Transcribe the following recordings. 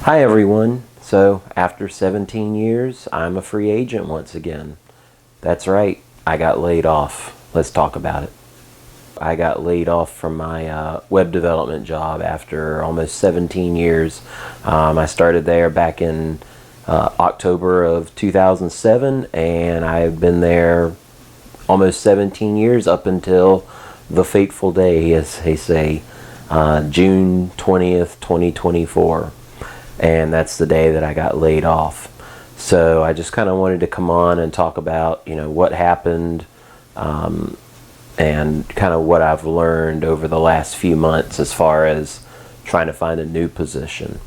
Hi everyone. So after 17 years, I'm a free agent once again. That's right, I got laid off. Let's talk about it. I got laid off from my web development job after almost 17 years. I started there back in October of 2007, and I've been there almost 17 years up until the fateful day, as they say, June 20th, 2024. And that's the day that I got laid off. So I just kind of wanted to come on and talk about, what happened, and kind of what I've learned over the last few months as far as trying to find a new position.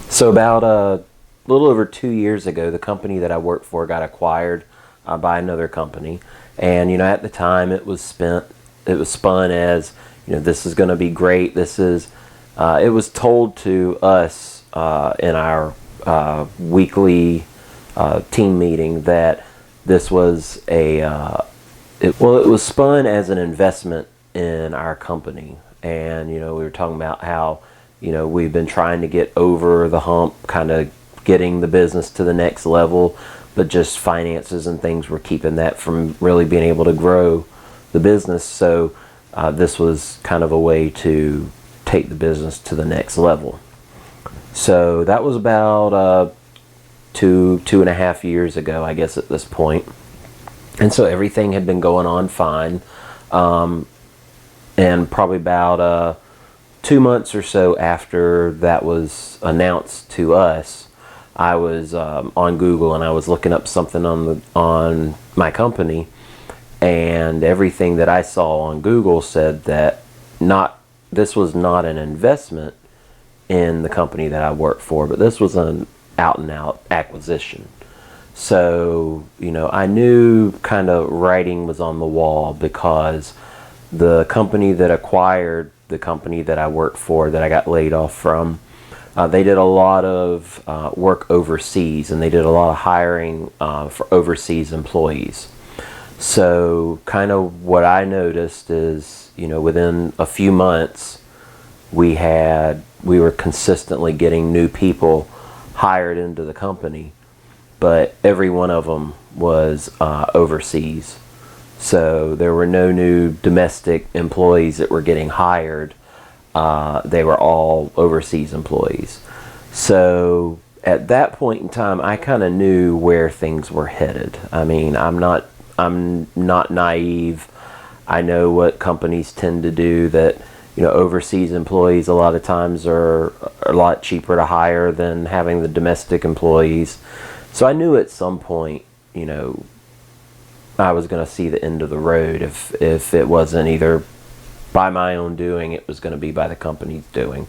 So about a little over 2 years ago, the company that I worked for got acquired by another company. And, at the time it was spun as, this is going to be great. It was told to us in our weekly team meeting that this was it was spun as an investment in our company. And, we were talking about how, we've been trying to get over the hump, kind of getting the business to the next level, but just finances and things were keeping that from really being able to grow the business. So this was kind of a way to take the business to the next level. So that was about 2.5 years ago, I guess, at this point. And so everything had been going on fine. And probably about 2 months or so after that was announced to us, I was on Google and I was looking up something on my company, and everything that I saw on Google said that this was not an investment in the company that I worked for, but this was an out-and-out acquisition. So, I knew kind of writing was on the wall, because the company that acquired the company that I worked for, that I got laid off from, they did a lot of work overseas, and they did a lot of hiring for overseas employees. So kind of what I noticed is, within a few months, we were consistently getting new people hired into the company, but every one of them was overseas. So there were no new domestic employees that were getting hired. They were all overseas employees. So at that point in time, I kind of knew where things were headed. I mean, I'm not naive. I know what companies tend to do, that overseas employees a lot of times are a lot cheaper to hire than having the domestic employees. So I knew at some point, I was going to see the end of the road. If it wasn't either by my own doing, it was going to be by the company's doing.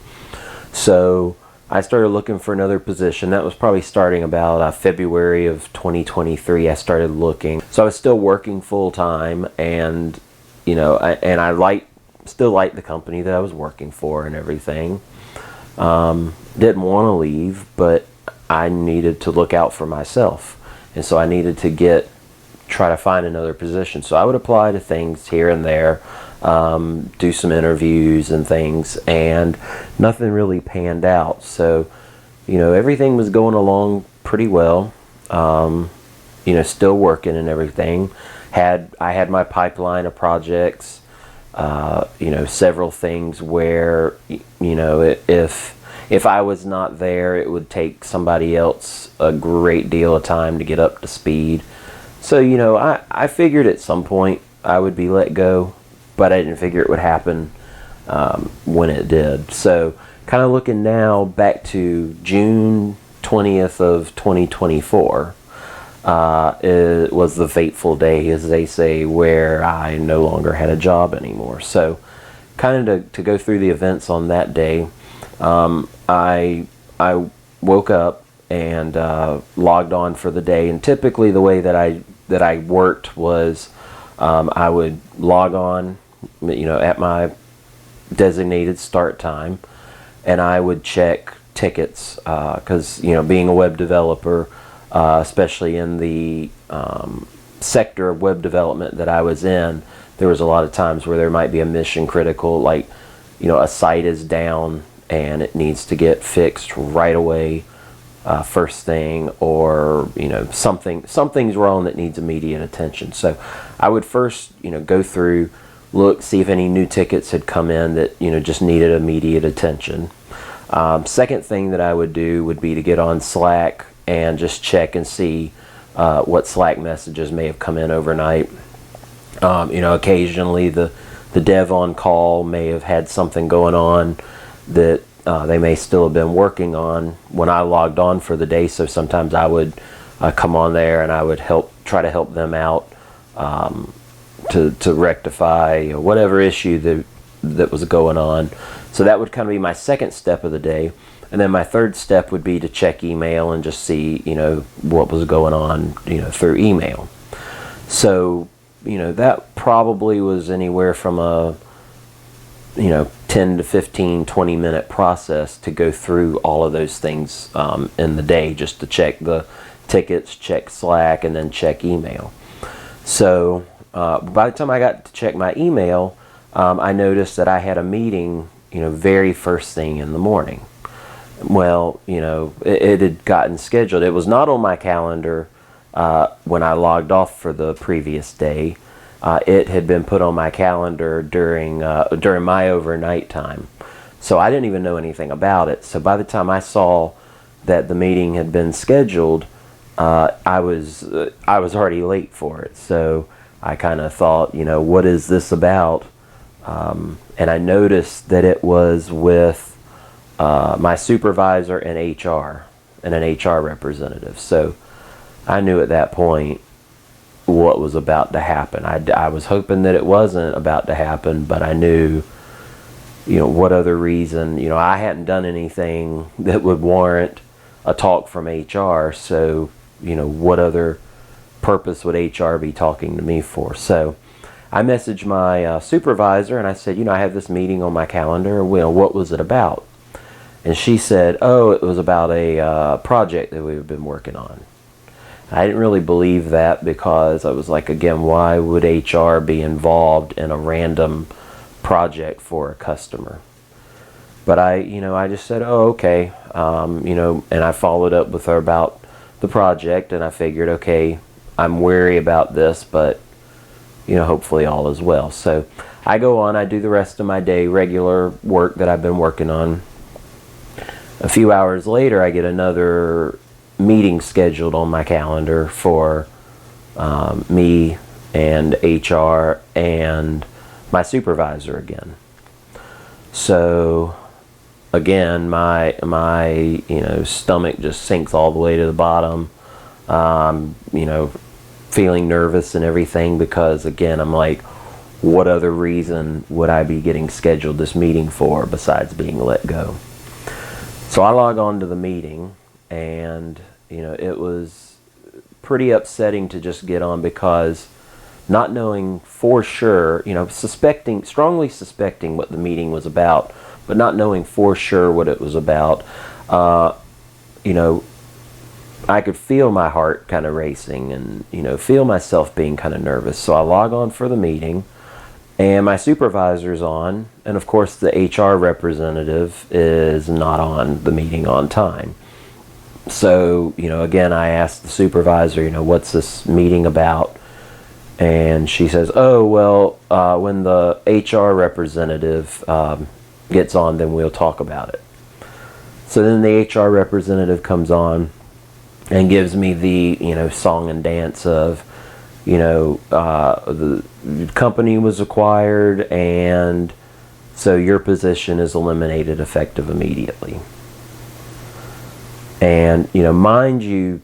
So I started looking for another position. That was probably starting about February of 2023. I started looking. So I was still working full time, and I still liked the company that I was working for and everything. Didn't want to leave, but I needed to look out for myself, and so I needed to try to find another position. So I would apply to things here and there, do some interviews and things, and nothing really panned out. So everything was going along pretty well. Still working and everything. I had my pipeline of projects, several things where, if I was not there, it would take somebody else a great deal of time to get up to speed. So, I figured at some point I would be let go, but I didn't figure it would happen when it did. So kind of looking now back to June 20th of 2024, it was the fateful day, as they say, where I no longer had a job anymore. So kind of to go through the events on that day, I woke up and logged on for the day. And typically the way that I worked was I would log on, at my designated start time, and I would check tickets, because being a web developer, especially in the sector of web development that I was in, there was a lot of times where there might be a mission critical, like a site is down and it needs to get fixed right away, first thing, or something's wrong that needs immediate attention. So I would first go through, look, see if any new tickets had come in that just needed immediate attention. Second thing that I would do would be to get on Slack and just check and see what Slack messages may have come in overnight. Occasionally the dev on call may have had something going on that they may still have been working on when I logged on for the day. So sometimes I would come on there and I would try to help them out to rectify whatever issue that was going on. So that would kind of be my second step of the day. And then my third step would be to check email and just see, what was going on, through email. So, that probably was anywhere from a, 10 to 15, 20 minute process to go through all of those things in the day, just to check the tickets, check Slack, and then check email. So by the time I got to check my email, I noticed that I had a meeting, very first thing in the morning. Well, it had gotten scheduled. It was not on my calendar when I logged off for the previous day. It had been put on my calendar during my overnight time. So I didn't even know anything about it. So by the time I saw that the meeting had been scheduled, I was already late for it. So I kind of thought, what is this about? And I noticed that it was with my supervisor and HR and an HR representative. So I knew at that point what was about to happen. I was hoping that it wasn't about to happen, but I knew, what other reason. I hadn't done anything that would warrant a talk from HR. So, what other purpose would HR be talking to me for? So I messaged my supervisor and I said, I have this meeting on my calendar. Well, what was it about? And she said, it was about a project that we've been working on. I didn't really believe that, because I was like, again, why would HR be involved in a random project for a customer? But I just said, okay. And I followed up with her about the project, and I figured, okay, I'm wary about this, but, hopefully all is well. So I go on, I do the rest of my day, regular work that I've been working on. A few hours later, I get another meeting scheduled on my calendar for me and HR and my supervisor again. So again, my stomach just sinks all the way to the bottom. Feeling nervous and everything, because again, I'm like, what other reason would I be getting scheduled this meeting for besides being let go? So I log on to the meeting, and it was pretty upsetting to just get on, because not knowing for sure, strongly suspecting what the meeting was about, but not knowing for sure what it was about, I could feel my heart kind of racing and, feel myself being kind of nervous. So I log on for the meeting, and my supervisor's on, and of course the HR representative is not on the meeting on time. So, again, I asked the supervisor, what's this meeting about? And she says, when the HR representative gets on, then we'll talk about it. So then the HR representative comes on and gives me the, song and dance of, the company was acquired, and so your position is eliminated effective immediately. And, mind you,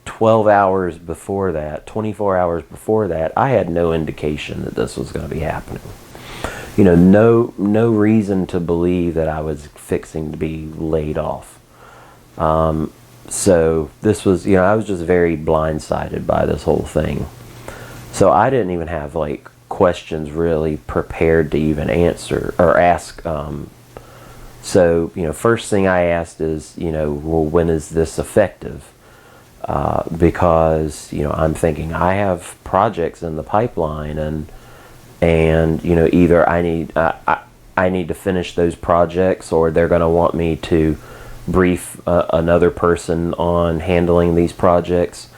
12 hours before that, 24 hours before that, I had no indication that this was going to be happening. No reason to believe that I was fixing to be laid off. So this was, I was just very blindsided by this whole thing. So I didn't even have questions really prepared to even answer or ask. So, first thing I asked is, when is this effective? Because, I'm thinking I have projects in the pipeline, and either I I need to finish those projects, or they're going to want me to brief another person on handling these projects,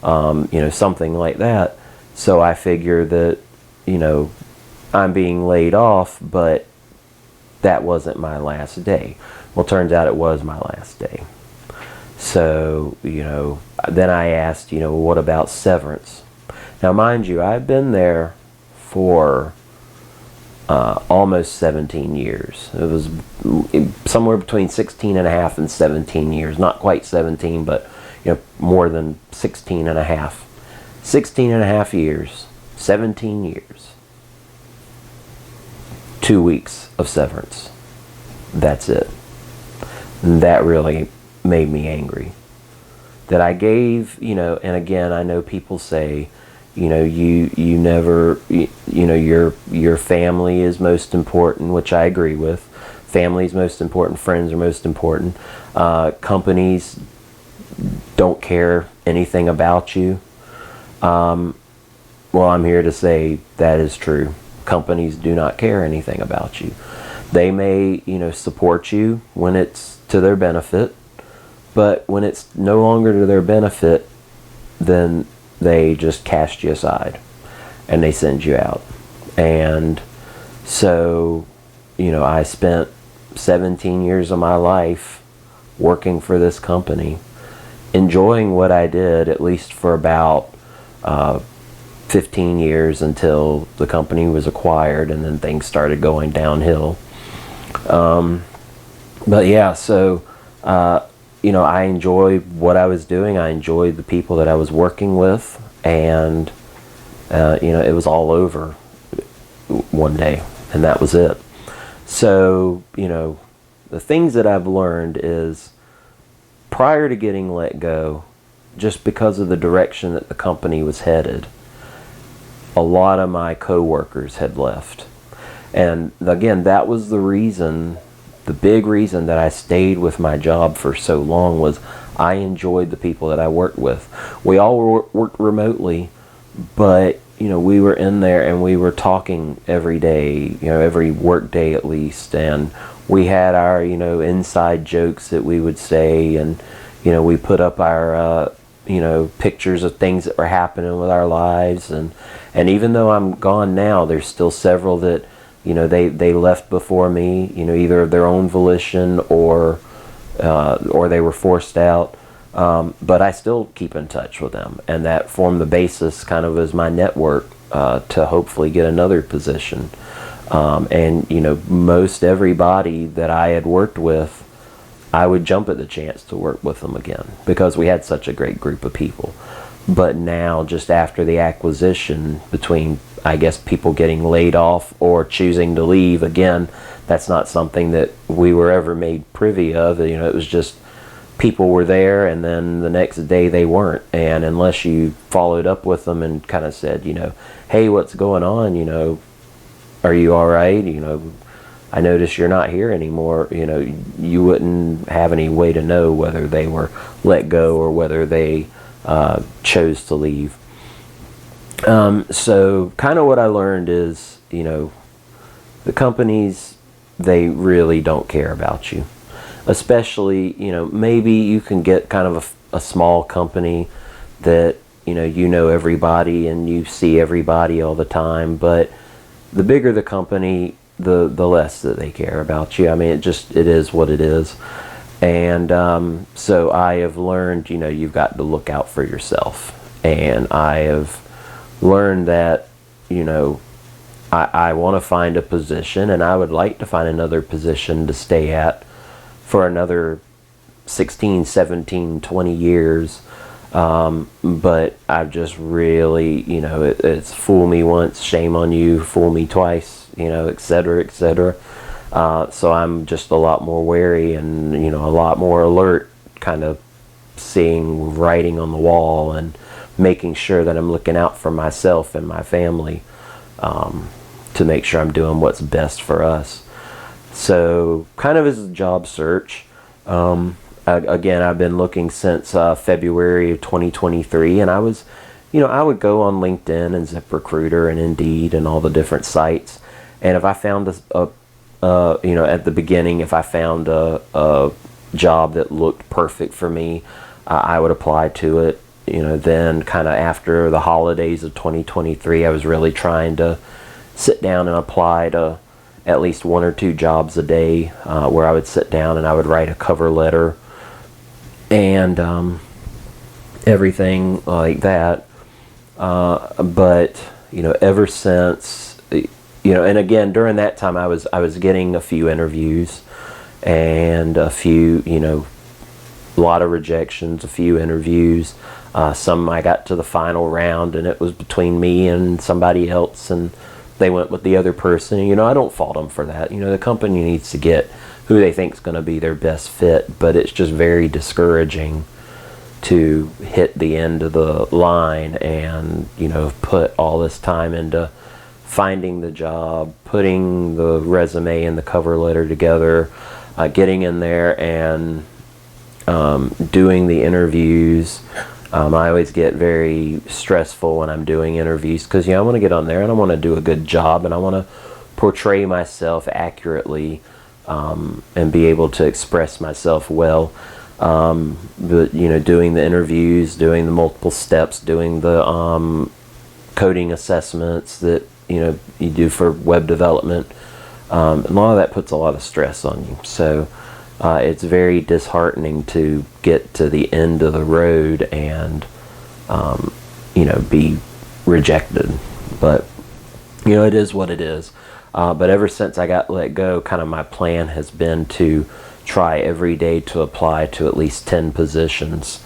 something like that. So I figure that, I'm being laid off, but that wasn't my last day. Well, turns out it was my last day. So, then I asked, what about severance? Now, mind you, I've been there for almost 17 years. It was somewhere between 16 and a half and 17 years. Not quite 17, but more than 16 and a half. 16 and a half years, 17 years. 2 weeks of severance. That's it. And that really made me angry. That I gave, and again, I know people say, you never, your family is most important, which I agree with. Family is most important. Friends are most important. Companies don't care anything about you. Well, I'm here to say that is true. Companies do not care anything about you. They may, support you when it's to their benefit, but when it's no longer to their benefit, then they just cast you aside and they send you out. And so, I spent 17 years of my life working for this company, enjoying what I did, at least for about 15 years, until the company was acquired and then things started going downhill. But yeah, so, I enjoyed what I was doing. I enjoyed the people that I was working with, and, it was all over one day, and that was it. So, the things that I've learned is, prior to getting let go, just because of the direction that the company was headed, a lot of my coworkers had left. And again, that was the reason, the big reason that I stayed with my job for so long, was I enjoyed the people that I worked with. We all worked remotely, but we were in there and we were talking every day, every work day at least, and we had our inside jokes that we would say, and we put up our pictures of things that were happening with our lives, and even though I'm gone now, there's still several that they left before me, either of their own volition or they were forced out. But I still keep in touch with them, and that formed the basis kind of as my network to hopefully get another position. And most everybody that I had worked with, I would jump at the chance to work with them again, because we had such a great group of people. But now, just after the acquisition, between, I guess, people getting laid off or choosing to leave, again, that's not something that we were ever made privy of. It was just people were there, and then the next day they weren't. And unless you followed up with them and kind of said, hey, what's going on? Are you all right? I notice you're not here anymore. You wouldn't have any way to know whether they were let go or whether they chose to leave. So kind of what I learned is, the companies, they really don't care about you. Especially, maybe you can get kind of a small company that, everybody and you see everybody all the time, but the bigger the company, the less that they care about you. I mean, it is what it is. And so I have learned, you've got to look out for yourself. And I have learned that, I want to find a position, and I would like to find another position to stay at for another 16, 17, 20 years. But I've just really, it's fool me once, shame on you, fool me twice, et cetera, et cetera. So I'm just a lot more wary and, a lot more alert, kind of seeing writing on the wall and making sure that I'm looking out for myself and my family, to make sure I'm doing what's best for us. So kind of as a job search, again, I've been looking since February of 2023, and I was, I would go on LinkedIn and ZipRecruiter and Indeed and all the different sites, and if I found at the beginning, if I found a job that looked perfect for me, I would apply to it. Then kind of after the holidays of 2023, I was really trying to sit down and apply to at least 1 or 2 jobs a day, where I would sit down and I would write a cover letter and everything like that. But ever since, and again during that time, I was getting a few interviews and a few, a lot of rejections, a few interviews. Some I got to the final round and it was between me and somebody else, and they went with the other person. I don't fault them for that. The company needs to get who they think is going to be their best fit, but it's just very discouraging to hit the end of the line and put all this time into finding the job, putting the resume and the cover letter together, getting in there and doing the interviews. I always get very stressful when I'm doing interviews because I want to get on there and I want to do a good job and I want to portray myself accurately, and be able to express myself well. But doing the interviews, doing the multiple steps, doing the coding assessments that you do for web development, and a lot of that puts a lot of stress on you. So it's very disheartening to get to the end of the road and be rejected. But it is what it is. But ever since I got let go, kind of my plan has been to try every day to apply to at least 10 positions.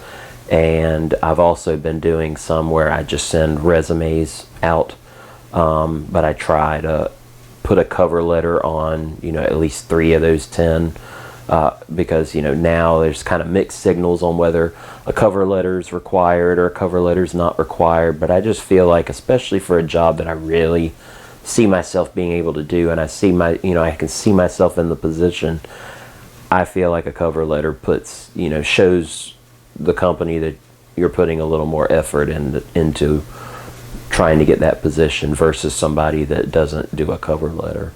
And I've also been doing some where I just send resumes out, but I try to put a cover letter on at least 3 of those 10, because now there's kind of mixed signals on whether a cover letter is required or a cover letter is not required. But I just feel like, especially for a job that I really see myself being able to do, and I see I can see myself in the position, I feel like a cover letter shows the company that you're putting a little more effort into trying to get that position versus somebody that doesn't do a cover letter.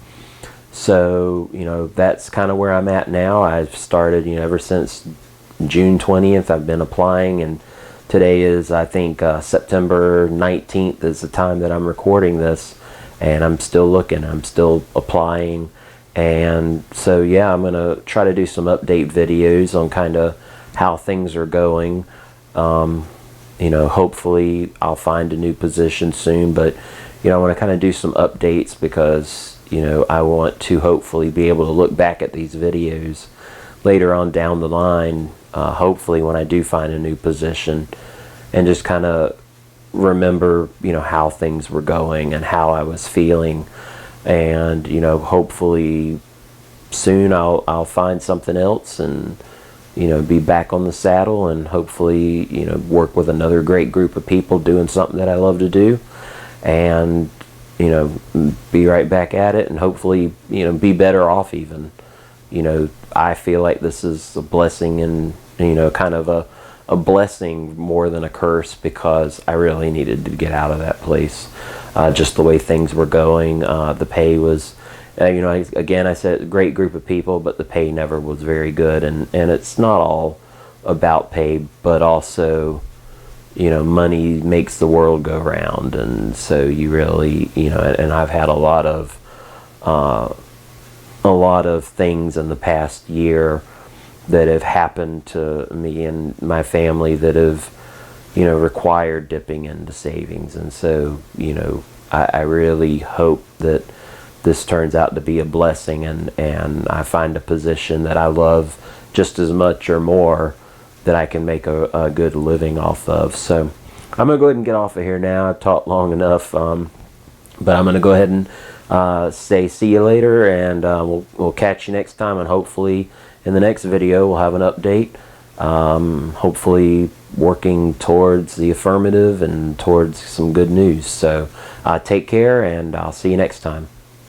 So that's kind of where I'm at now. I've started ever since June 20th I've been applying, and today is, I think, September 19th is the time that I'm recording this, and I'm still looking, I'm still applying. And so I'm gonna try to do some update videos on kind of how things are going. Hopefully I'll find a new position soon, but I want to kind of do some updates because I want to hopefully be able to look back at these videos later on down the line, hopefully when I do find a new position, and just kind of remember how things were going and how I was feeling. And hopefully soon I'll find something else and be back on the saddle, and hopefully work with another great group of people doing something that I love to do, and be right back at it, and hopefully be better off even. I feel like this is a blessing, and kind of a blessing more than a curse, because I really needed to get out of that place. Just the way things were going, the pay was, I said a great group of people, but the pay never was very good. And it's not all about pay, but also, money makes the world go round. And so you really, and I've had a lot of things in the past year that have happened to me and my family that have, required dipping into savings. And so, I really hope that this turns out to be a blessing, and I find a position that I love just as much or more, that I can make a good living off of. So I'm going to go ahead and get off of here now. I've talked long enough, but I'm going to go ahead and say see you later, and we'll catch you next time, and hopefully in the next video we'll have an update, hopefully working towards the affirmative and towards some good news. So take care, and I'll see you next time.